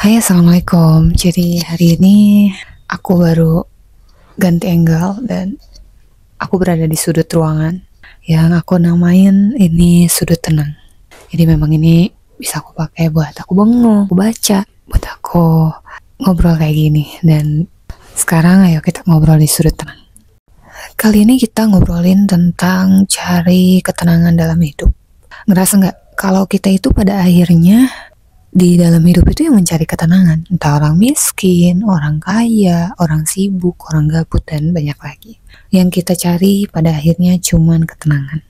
Hai, assalamualaikum. Jadi hari ini aku baru ganti angle dan aku berada di sudut ruangan yang aku namain ini sudut tenang. Jadi memang ini bisa aku pakai buat aku bengong, aku baca, buat aku ngobrol kayak gini. Dan sekarang ayo kita ngobrol di sudut tenang. Kali ini kita ngobrolin tentang cari ketenangan dalam hidup. Ngerasa nggak kalau kita itu pada akhirnya di dalam hidup itu yang mencari ketenangan, entah orang miskin, orang kaya, orang sibuk, orang gabut, dan banyak lagi. Yang kita cari pada akhirnya cuman ketenangan.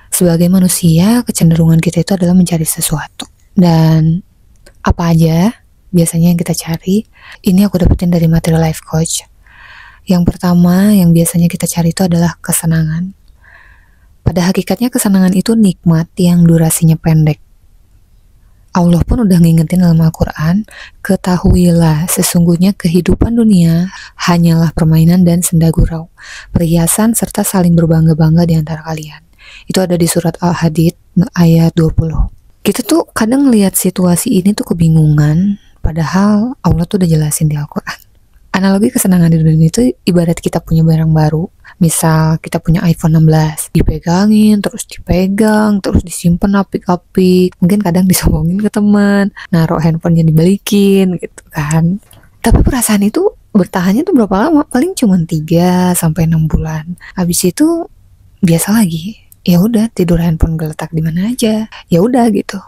Sebagai manusia, kecenderungan kita itu adalah mencari sesuatu. Dan apa aja biasanya yang kita cari, ini aku dapetin dari materi life coach. Yang pertama yang biasanya kita cari itu adalah kesenangan. Pada hakikatnya kesenangan itu nikmat yang durasinya pendek. Allah pun udah ngingetin dalam Al-Quran, ketahuilah sesungguhnya kehidupan dunia hanyalah permainan dan senda gurau, perhiasan serta saling berbangga-bangga di antara kalian. Itu ada di surat Al-Hadid ayat 20. Kita tuh kadang lihat situasi ini tuh kebingungan, padahal Allah tuh udah jelasin di Al-Quran. Analogi kesenangan di dunia itu ibarat kita punya barang baru. Misal kita punya iPhone 16, dipegangin, terus dipegang, terus disimpan apik-apik. Mungkin kadang disombongin ke teman, naruh handphonenya dibalikin gitu kan. Tapi perasaan itu bertahannya tuh berapa lama? Paling cuma 3-6 bulan. Habis itu biasa lagi. Ya udah, tidur handphone geletak di mana aja. Ya udah gitu.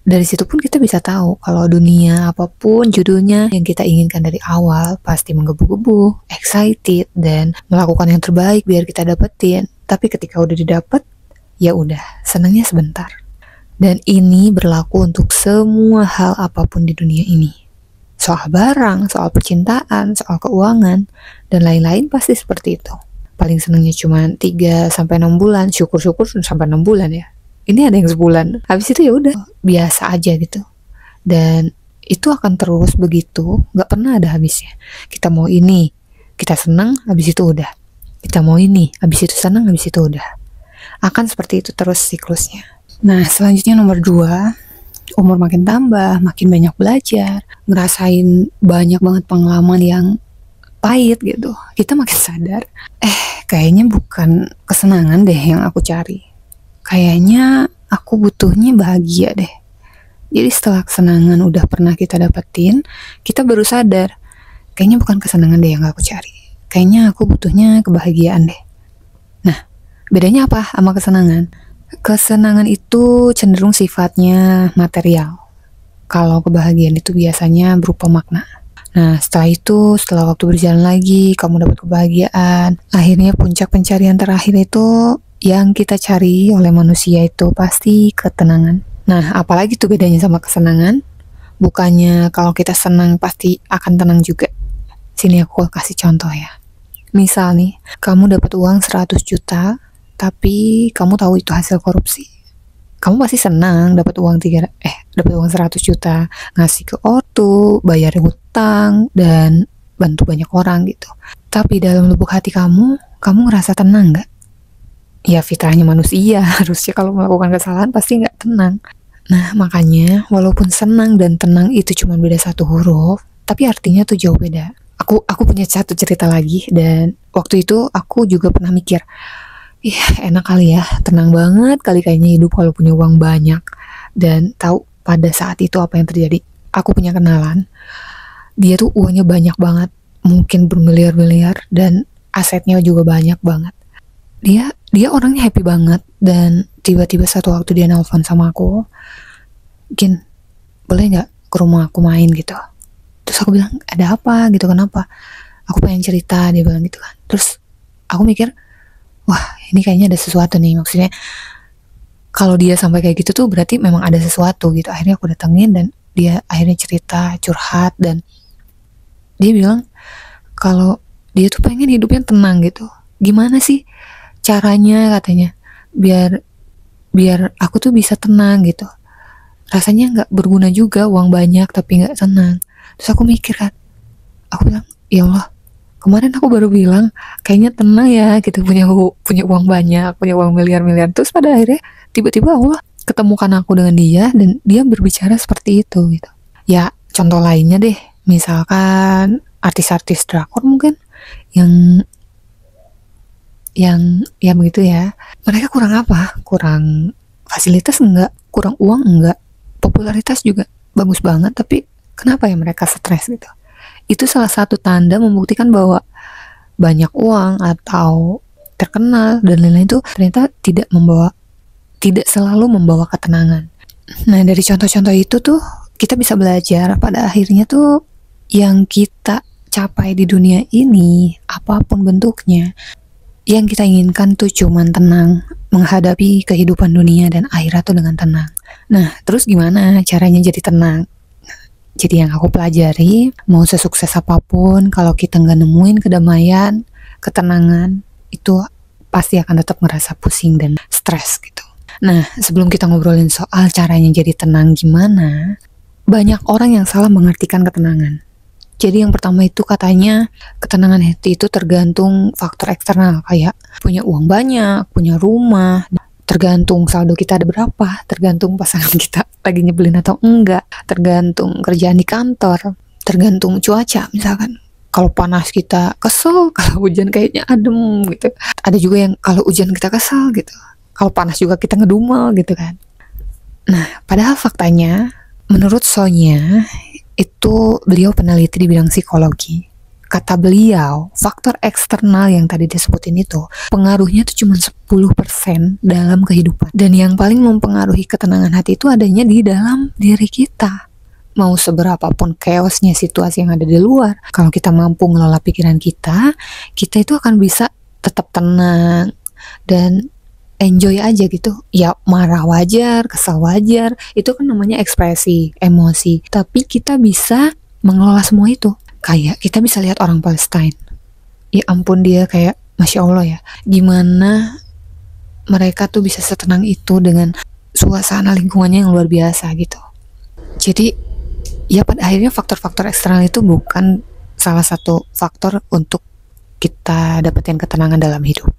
Dari situ pun kita bisa tahu kalau dunia apapun judulnya yang kita inginkan dari awal pasti menggebu-gebu, excited, dan melakukan yang terbaik biar kita dapetin. Tapi ketika udah didapat, ya udah, senangnya sebentar. Dan ini berlaku untuk semua hal apapun di dunia ini. Soal barang, soal percintaan, soal keuangan, dan lain-lain pasti seperti itu. Paling senangnya cuma 3-6 bulan, syukur-syukur sampai 6 bulan ya. Ini ada yang sebulan, habis itu ya udah biasa aja gitu. Dan itu akan terus begitu, nggak pernah ada habisnya. Kita mau ini, kita senang, habis itu udah. Kita mau ini, habis itu senang, habis itu udah. Akan seperti itu terus siklusnya. Nah, selanjutnya nomor 2, umur makin tambah, makin banyak belajar, ngerasain banyak banget pengalaman yang pahit gitu. Kita makin sadar, kayaknya bukan kesenangan deh yang aku cari. Kayaknya aku butuhnya bahagia deh. Jadi setelah kesenangan udah pernah kita dapetin, kita baru sadar, kayaknya bukan kesenangan deh yang aku cari. Kayaknya aku butuhnya kebahagiaan deh. Nah, bedanya apa sama kesenangan? Kesenangan itu cenderung sifatnya material. Kalau kebahagiaan itu biasanya berupa makna. Nah, setelah waktu berjalan lagi, kamu dapat kebahagiaan. Akhirnya puncak pencarian terakhir itu yang kita cari oleh manusia itu pasti ketenangan. Nah, apalagi tuh bedanya sama kesenangan? Bukannya kalau kita senang pasti akan tenang juga. Sini aku kasih contoh ya. Misal nih, kamu dapat uang 100 juta, tapi kamu tahu itu hasil korupsi. Kamu pasti senang dapat uang 100 juta, ngasih ke ortu, bayar hutang, dan bantu banyak orang gitu. Tapi dalam lubuk hati kamu ngerasa tenang nggak? Ya fitrahnya manusia, harusnya kalau melakukan kesalahan pasti nggak tenang. Nah makanya walaupun senang dan tenang itu cuma beda satu huruf, tapi artinya tuh jauh beda. Aku punya satu cerita lagi, dan waktu itu aku juga pernah mikir, enak kali ya, tenang banget kali kayaknya hidup kalau punya uang banyak. Dan tahu pada saat itu apa yang terjadi? Aku punya kenalan, dia tuh uangnya banyak banget, mungkin bermiliar-miliar, dan asetnya juga banyak banget. Dia orangnya happy banget, dan tiba-tiba satu waktu dia nelpon sama aku, Gin, boleh nggak ke rumah aku main gitu? Terus aku bilang, ada apa gitu, kenapa? Aku pengen cerita, dia bilang gitu kan. Terus aku mikir, wah ini kayaknya ada sesuatu nih, maksudnya kalau dia sampai kayak gitu tuh berarti memang ada sesuatu gitu. Akhirnya aku datengin dan dia akhirnya cerita, curhat, dan dia bilang kalau dia tuh pengen hidupnya tenang gitu. Gimana sih caranya katanya biar aku tuh bisa tenang gitu. Rasanya nggak berguna juga uang banyak tapi nggak tenang. Terus aku mikir kan, aku bilang, ya Allah, kemarin aku baru bilang kayaknya tenang ya gitu, punya uang banyak, punya uang miliar-miliar. Terus pada akhirnya tiba-tiba Allah ketemukan aku dengan dia, dan dia berbicara seperti itu gitu. Ya Contoh lainnya deh, misalkan artis-artis drakor mungkin yang ya begitu ya. Mereka kurang apa? Kurang fasilitas enggak? Kurang uang enggak? Popularitas juga bagus banget, tapi kenapa ya mereka stres gitu? Itu salah satu tanda membuktikan bahwa banyak uang atau terkenal dan lain-lain itu ternyata tidak selalu membawa ketenangan. Nah, dari contoh-contoh itu tuh kita bisa belajar pada akhirnya tuh yang kita capai di dunia ini, apapun bentuknya, yang kita inginkan tuh cuman tenang, menghadapi kehidupan dunia dan akhirat tuh dengan tenang. Nah, terus gimana caranya jadi tenang? Jadi yang aku pelajari, mau sesukses apapun, kalau kita nggak nemuin kedamaian, ketenangan, itu pasti akan tetap ngerasa pusing dan stres gitu. Nah, sebelum kita ngobrolin soal caranya jadi tenang gimana, banyak orang yang salah mengartikan ketenangan. Jadi yang pertama itu katanya ketenangan hati itu tergantung faktor eksternal, kayak punya uang banyak, punya rumah, tergantung saldo kita ada berapa, tergantung pasangan kita lagi nyebelin atau enggak, tergantung kerjaan di kantor, tergantung cuaca misalkan. Kalau panas kita kesel, kalau hujan kayaknya adem gitu. Ada juga yang kalau hujan kita kesel gitu. Kalau panas juga kita ngedumel gitu kan. Nah, padahal faktanya menurut Sonya itu beliau peneliti di bidang psikologi. Kata beliau, faktor eksternal yang tadi disebutin itu pengaruhnya itu cuma 10% dalam kehidupan. Dan yang paling mempengaruhi ketenangan hati itu adanya di dalam diri kita. Mau seberapapun chaosnya situasi yang ada di luar, kalau kita mampu ngelola pikiran kita itu akan bisa tetap tenang dan enjoy aja gitu. Ya marah wajar, kesal wajar, itu kan namanya ekspresi, emosi. Tapi kita bisa mengelola semua itu. Kayak kita bisa lihat orang Palestine. Ya ampun, dia kayak Masya Allah ya. Gimana mereka tuh bisa setenang itu dengan suasana lingkungannya yang luar biasa gitu. Jadi ya pada akhirnya faktor-faktor eksternal itu bukan salah satu faktor untuk kita dapetin ketenangan dalam hidup.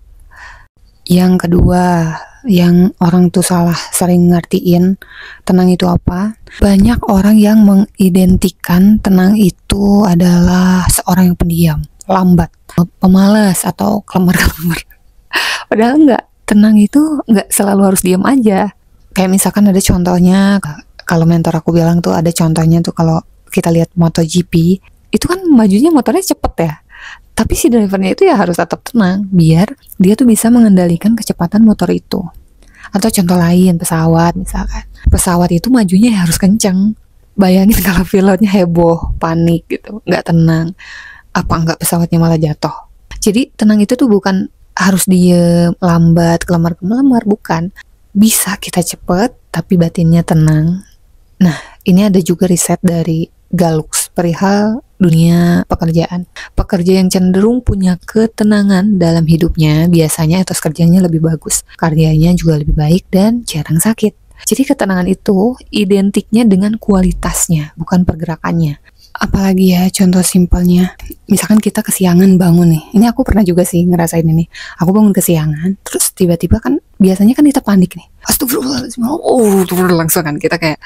Yang kedua, yang orang tuh salah sering ngertiin tenang itu apa. Banyak orang yang mengidentikan tenang itu adalah seorang yang pendiam, lambat, pemalas atau kelemar-kelemar. Padahal enggak, tenang itu enggak selalu harus diam aja. Kayak misalkan ada contohnya, kalau mentor aku bilang tuh ada contohnya tuh kalau kita lihat MotoGP, itu kan majunya motornya cepet ya. Tapi si drivernya itu ya harus tetap tenang biar dia tuh bisa mengendalikan kecepatan motor itu. Atau contoh lain, pesawat misalkan. Pesawat itu majunya ya harus kenceng. Bayangin kalau pilotnya heboh, panik gitu, nggak tenang. Apa nggak pesawatnya malah jatuh. Jadi tenang itu tuh bukan harus diem, lambat, kelemar-kelemar, bukan. Bisa kita cepet, tapi batinnya tenang. Nah, ini ada juga riset dari Galux perihal dunia pekerjaan. Pekerja yang cenderung punya ketenangan dalam hidupnya biasanya etos kerjanya lebih bagus, karyanya juga lebih baik dan jarang sakit. Jadi ketenangan itu identiknya dengan kualitasnya, bukan pergerakannya. Apalagi ya contoh simpelnya, misalkan kita kesiangan bangun nih. Ini aku pernah juga sih ngerasain ini. Aku bangun kesiangan, terus tiba-tiba kan biasanya kan kita panik nih. Astagfirullahaladzim, langsung kan kita kayak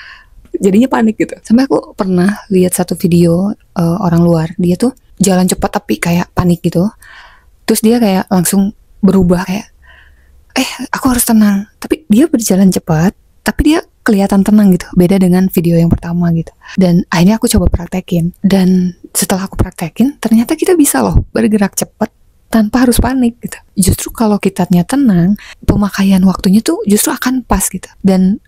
jadinya panik gitu. Sampai aku pernah lihat satu video orang luar, dia tuh jalan cepat tapi kayak panik gitu. Terus dia kayak langsung berubah kayak, aku harus tenang. Tapi dia berjalan cepat, tapi dia kelihatan tenang gitu. Beda dengan video yang pertama gitu. Dan akhirnya aku coba praktekin. Dan setelah aku praktekin, ternyata kita bisa loh bergerak cepat tanpa harus panik gitu. Justru kalau kitanya tenang, pemakaian waktunya tuh justru akan pas gitu. Dan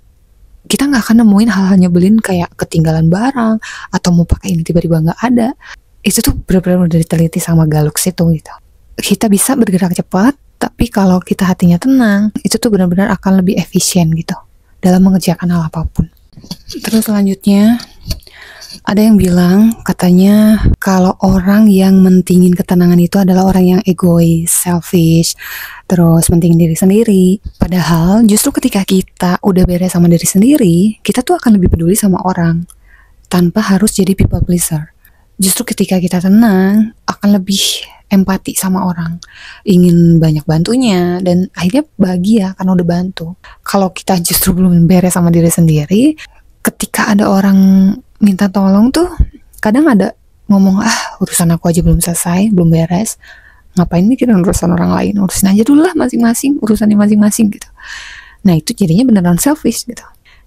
kita nggak akan nemuin hal-hal nyebelin kayak ketinggalan barang atau mau pakai ini tiba-tiba nggak ada. Itu tuh benar-benar udah diteliti sama Galux itu gitu. Kita bisa bergerak cepat, tapi kalau kita hatinya tenang, itu tuh benar-benar akan lebih efisien gitu dalam mengerjakan hal apapun. Terus selanjutnya ada yang bilang katanya kalau orang yang mentingin ketenangan itu adalah orang yang egois, selfish, terus mentingin diri sendiri. Padahal justru ketika kita udah beres sama diri sendiri, kita tuh akan lebih peduli sama orang tanpa harus jadi people pleaser. Justru ketika kita tenang, akan lebih empati sama orang, ingin banyak bantunya, dan akhirnya bahagia karena udah bantu. Kalau kita justru belum beres sama diri sendiri, ketika ada orang minta tolong tuh kadang ada ngomong, urusan aku aja belum selesai, belum beres, ngapain mikirin urusan orang lain, urusin aja dulu lah masing-masing, urusannya masing-masing gitu. Nah itu jadinya beneran selfish gitu.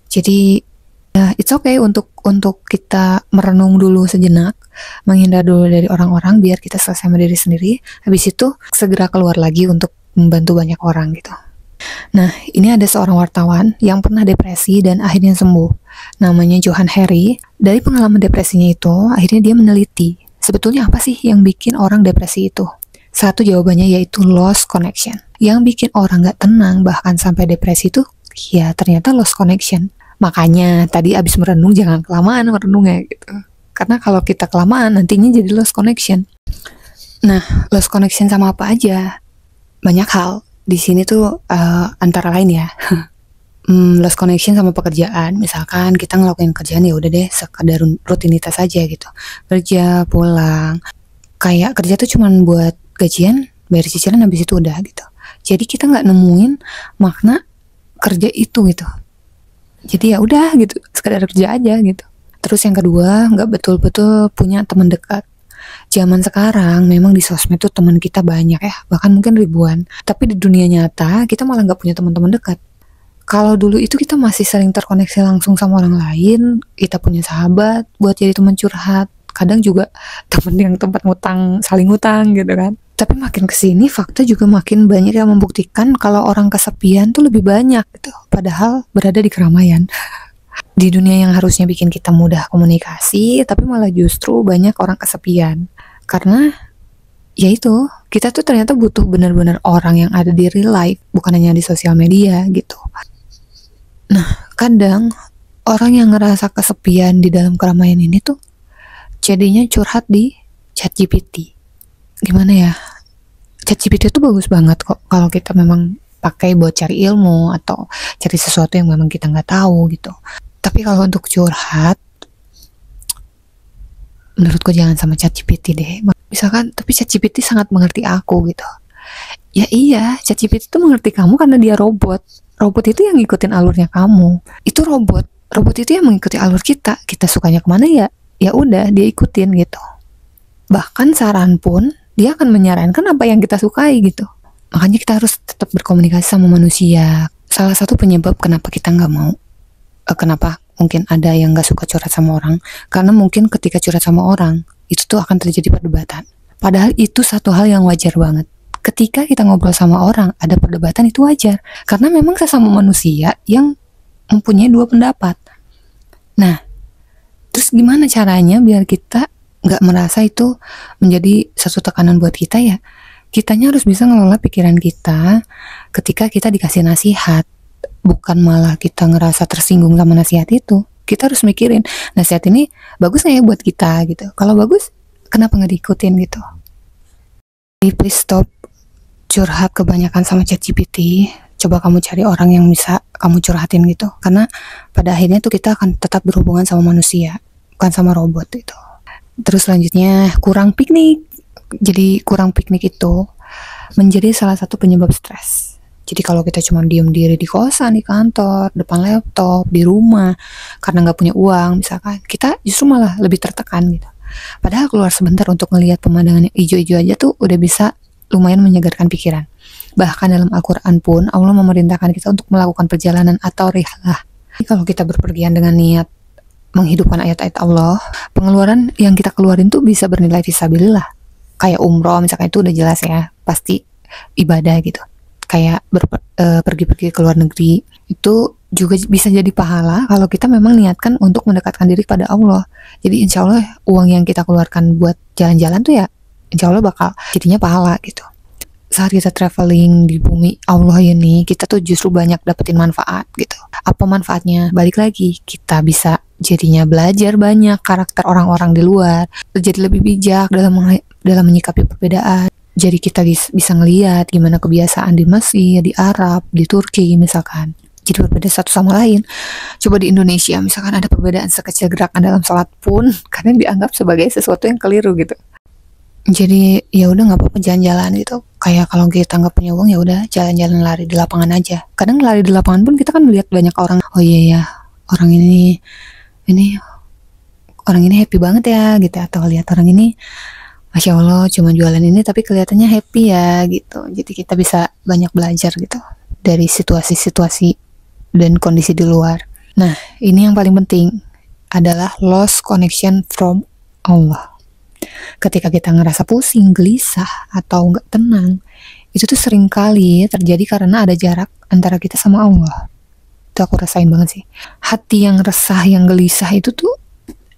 Jadi ya it's okay untuk kita merenung dulu sejenak, menghindar dulu dari orang-orang biar kita selesai sama diri sendiri. Habis itu segera keluar lagi untuk membantu banyak orang gitu. Nah, ini ada seorang wartawan yang pernah depresi dan akhirnya sembuh. Namanya Johan Hari. Dari pengalaman depresinya itu, akhirnya dia meneliti sebetulnya apa sih yang bikin orang depresi itu. Satu jawabannya yaitu lost connection. Yang bikin orang gak tenang bahkan sampai depresi itu, ya ternyata lost connection. Makanya tadi abis merenung jangan kelamaan merenungnya gitu. Karena kalau kita kelamaan nantinya jadi lost connection. Nah, lost connection sama apa aja? Banyak hal. Di sini tuh antara lain ya. Lost connection sama pekerjaan. Misalkan kita ngelakuin kerjaan ya udah deh sekadar rutinitas aja gitu. Kerja, pulang. Kayak kerja tuh cuman buat gajian, bayar cicilan habis itu udah gitu. Jadi kita nggak nemuin makna kerja itu gitu. Jadi ya udah gitu, sekadar kerja aja gitu. Terus yang kedua, nggak betul-betul punya teman dekat. Zaman sekarang memang di sosmed tuh teman kita banyak ya, bahkan mungkin ribuan. Tapi di dunia nyata kita malah nggak punya teman-teman dekat. Kalau dulu itu kita masih sering terkoneksi langsung sama orang lain, kita punya sahabat buat jadi teman curhat. Kadang juga temen yang tempat ngutang, saling ngutang gitu kan. Tapi makin kesini fakta juga makin banyak yang membuktikan kalau orang kesepian tuh lebih banyak gitu. Padahal berada di keramaian. Di dunia yang harusnya bikin kita mudah komunikasi, tapi malah justru banyak orang kesepian. Karena ya itu, kita tuh ternyata butuh benar-benar orang yang ada di real life, bukan hanya di sosial media gitu. Nah, kadang orang yang ngerasa kesepian di dalam keramaian ini tuh jadinya curhat di ChatGPT. Gimana ya? ChatGPT itu bagus banget kok kalau kita memang pakai buat cari ilmu atau cari sesuatu yang memang kita nggak tahu gitu. Tapi kalau untuk curhat, menurutku jangan sama ChatGPT deh. Misalkan, tapi ChatGPT sangat mengerti aku gitu. Ya iya, ChatGPT itu mengerti kamu karena dia robot. Robot itu yang ngikutin alurnya kamu. Itu robot. Robot itu yang mengikuti alur kita. Kita sukanya kemana ya? Ya udah, dia ikutin gitu. Bahkan saran pun dia akan menyarankan apa yang kita sukai gitu. Makanya kita harus tetap berkomunikasi sama manusia. Salah satu penyebab kenapa kita nggak mau, kenapa mungkin ada yang nggak suka curhat sama orang, karena mungkin ketika curhat sama orang itu tuh akan terjadi perdebatan. Padahal itu satu hal yang wajar banget. Ketika kita ngobrol sama orang ada perdebatan itu wajar, karena memang sesama manusia yang mempunyai dua pendapat. Nah, terus gimana caranya biar kita nggak merasa itu menjadi satu tekanan buat kita ya? Kitanya harus bisa ngelola pikiran kita ketika kita dikasih nasihat. Bukan malah kita ngerasa tersinggung sama nasihat itu. Kita harus mikirin, nasihat ini bagus gak ya buat kita gitu. Kalau bagus, kenapa gak diikutin gitu. Jadi please stop curhat kebanyakan sama ChatGPT. Coba kamu cari orang yang bisa kamu curhatin gitu. Karena pada akhirnya tuh kita akan tetap berhubungan sama manusia, bukan sama robot itu. Terus selanjutnya, kurang piknik. Jadi kurang piknik itu menjadi salah satu penyebab stres. Jadi kalau kita cuma diem diri di kosan, di kantor, depan laptop, di rumah, karena nggak punya uang misalkan, kita justru malah lebih tertekan gitu. Padahal keluar sebentar untuk ngelihat pemandangan yang hijau-hijau aja tuh udah bisa lumayan menyegarkan pikiran. Bahkan dalam Al-Quran pun Allah memerintahkan kita untuk melakukan perjalanan atau rihlah. Kalau kita berpergian dengan niat menghidupkan ayat-ayat Allah, pengeluaran yang kita keluarin tuh bisa bernilai fisabilillah. Kayak umroh misalkan itu udah jelas ya, pasti ibadah gitu. Kayak pergi-pergi ke luar negeri itu juga bisa jadi pahala kalau kita memang niatkan untuk mendekatkan diri kepada Allah. Jadi insya Allah uang yang kita keluarkan buat jalan-jalan tuh ya insya Allah bakal jadinya pahala gitu. Saat kita traveling di bumi Allah ini, kita tuh justru banyak dapetin manfaat gitu. Apa manfaatnya? Balik lagi, kita bisa jadinya belajar banyak karakter orang-orang di luar, jadi lebih bijak dalam menyikapi perbedaan. Jadi kita bisa ngelihat gimana kebiasaan di Mesir, di Arab, di Turki misalkan. Jadi berbeda satu sama lain. Coba di Indonesia misalkan ada perbedaan sekecil gerakan dalam sholat pun kadang dianggap sebagai sesuatu yang keliru gitu. Jadi ya udah nggak apa-apa jalan-jalan gitu. Kayak kalau kita nggak punya uang ya udah jalan-jalan lari di lapangan aja. Kadang lari di lapangan pun kita kan melihat banyak orang. Oh iya ya, orang ini orang ini happy banget ya gitu, atau lihat orang ini Masya Allah cuma jualan ini tapi kelihatannya happy ya gitu. Jadi kita bisa banyak belajar gitu dari situasi-situasi dan kondisi di luar. Nah, ini yang paling penting adalah lost connection from Allah. Ketika kita ngerasa pusing, gelisah, atau nggak tenang, itu tuh sering kali terjadi karena ada jarak antara kita sama Allah. Itu aku rasain banget sih. Hati yang resah, yang gelisah itu tuh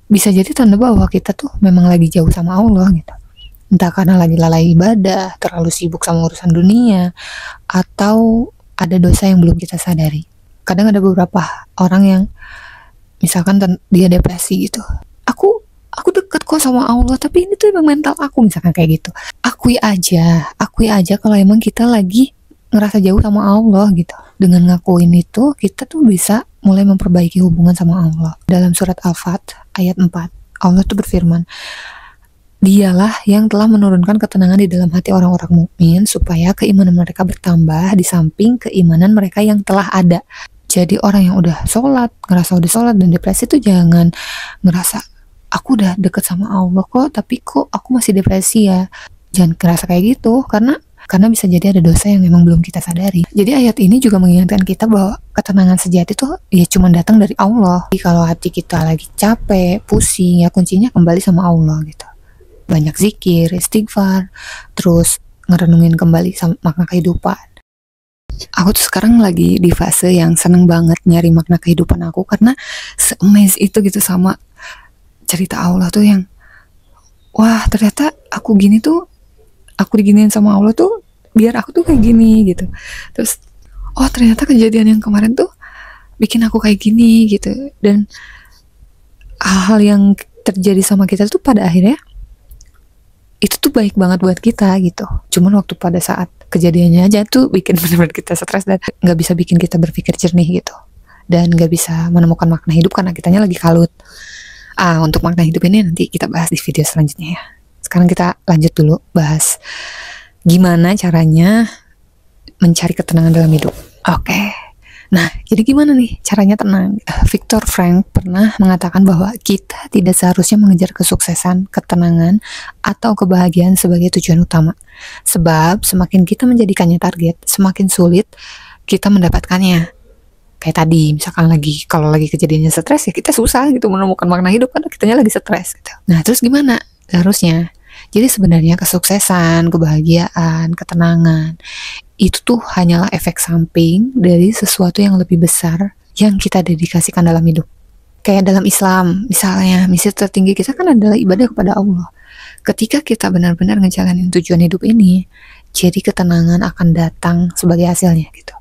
bisa jadi tanda bahwa kita tuh memang lagi jauh sama Allah gitu. Entah karena lagi lalai ibadah, terlalu sibuk sama urusan dunia, atau ada dosa yang belum kita sadari. Kadang ada beberapa orang yang misalkan dia depresi gitu. Aku deket kok sama Allah, tapi ini tuh emang mental aku, misalkan kayak gitu. Akui aja kalau emang kita lagi ngerasa jauh sama Allah gitu. Dengan ngakuin itu, kita tuh bisa mulai memperbaiki hubungan sama Allah. Dalam surat Al-Fat ayat 4, Allah tuh berfirman, Dialah yang telah menurunkan ketenangan di dalam hati orang-orang mukmin supaya keimanan mereka bertambah di samping keimanan mereka yang telah ada. Jadi orang yang udah sholat, ngerasa udah sholat dan depresi tuh jangan ngerasa aku udah deket sama Allah kok, tapi kok aku masih depresi ya. Jangan ngerasa kayak gitu, karena bisa jadi ada dosa yang memang belum kita sadari. Jadi ayat ini juga mengingatkan kita bahwa ketenangan sejati tuh ya cuma datang dari Allah. Jadi kalau hati kita lagi capek, pusing, ya kuncinya kembali sama Allah gitu. Banyak zikir, istighfar, terus ngerenungin kembali sama makna kehidupan. Aku tuh sekarang lagi di fase yang seneng banget nyari makna kehidupan aku, karena se-amaze itu gitu sama cerita Allah tuh yang wah ternyata aku gini tuh, aku diginiin sama Allah tuh biar aku tuh kayak gini gitu. Terus oh ternyata kejadian yang kemarin tuh bikin aku kayak gini gitu. Dan hal-hal yang terjadi sama kita tuh pada akhirnya itu tuh baik banget buat kita gitu. Cuman waktu pada saat kejadiannya aja tuh bikin benar-benar kita stres dan gak bisa bikin kita berpikir jernih gitu. Dan gak bisa menemukan makna hidup karena kitanya lagi kalut. Untuk makna hidup ini nanti kita bahas di video selanjutnya ya. Sekarang kita lanjut dulu bahas gimana caranya mencari ketenangan dalam hidup. Oke. Nah, jadi gimana nih caranya tenang? Viktor Frankl pernah mengatakan bahwa kita tidak seharusnya mengejar kesuksesan, ketenangan, atau kebahagiaan sebagai tujuan utama. Sebab semakin kita menjadikannya target, semakin sulit kita mendapatkannya. Kayak tadi, misalkan kalau lagi kejadiannya stres, ya kita susah gitu menemukan makna hidup karena kitanya lagi stres gitu. Nah, terus gimana? Seharusnya. Jadi sebenarnya kesuksesan, kebahagiaan, ketenangan, itu tuh hanyalah efek samping dari sesuatu yang lebih besar yang kita dedikasikan dalam hidup. Kayak dalam Islam, misalnya, misi tertinggi kita kan adalah ibadah kepada Allah. Ketika kita benar-benar ngejalanin tujuan hidup ini, jadi ketenangan akan datang sebagai hasilnya gitu.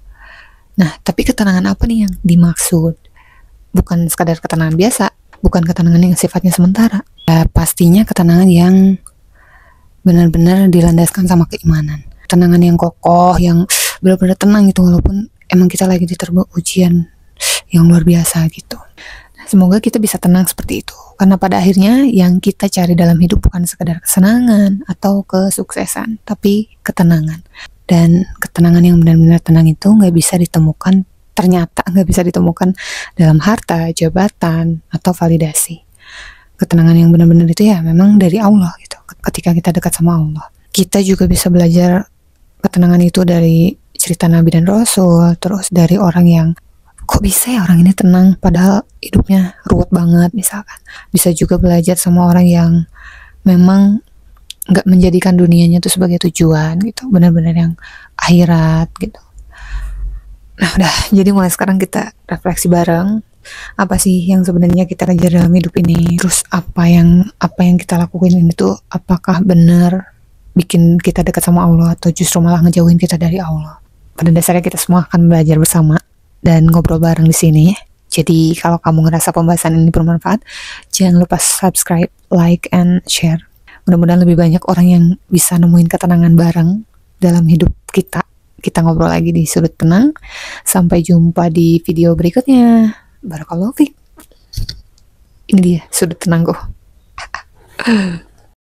Nah, tapi ketenangan apa nih yang dimaksud? Bukan sekadar ketenangan biasa, bukan ketenangan yang sifatnya sementara. Pastinya ketenangan yang benar-benar dilandaskan sama keimanan. Ketenangan yang kokoh, yang benar-benar tenang itu walaupun emang kita lagi diterpa ujian yang luar biasa gitu. Semoga kita bisa tenang seperti itu. Karena pada akhirnya yang kita cari dalam hidup bukan sekadar kesenangan atau kesuksesan, tapi ketenangan. Dan ketenangan yang benar-benar tenang itu nggak bisa ditemukan, ternyata nggak bisa ditemukan dalam harta, jabatan, atau validasi. Ketenangan yang benar-benar itu ya memang dari Allah gitu. Ketika kita dekat sama Allah, kita juga bisa belajar ketenangan itu dari cerita Nabi dan Rasul, terus dari orang yang kok bisa ya orang ini tenang padahal hidupnya ruwet banget misalkan. Bisa juga belajar sama orang yang memang nggak menjadikan dunianya itu sebagai tujuan gitu, benar-benar yang akhirat gitu. Nah udah, jadi mulai sekarang kita refleksi bareng, apa sih yang sebenarnya kita kejar dalam hidup ini, terus apa yang kita lakuin ini tuh apakah benar bikin kita dekat sama Allah atau justru malah ngejauhin kita dari Allah. Pada dasarnya kita semua akan belajar bersama dan ngobrol bareng di sini. Jadi kalau kamu ngerasa pembahasan ini bermanfaat, jangan lupa subscribe, like, and share. Mudah-mudahan lebih banyak orang yang bisa nemuin ketenangan bareng dalam hidup kita. Kita ngobrol lagi di Sudut Tenang. Sampai jumpa di video berikutnya. Barakallahu fiik. Ini dia Sudut Tenangku.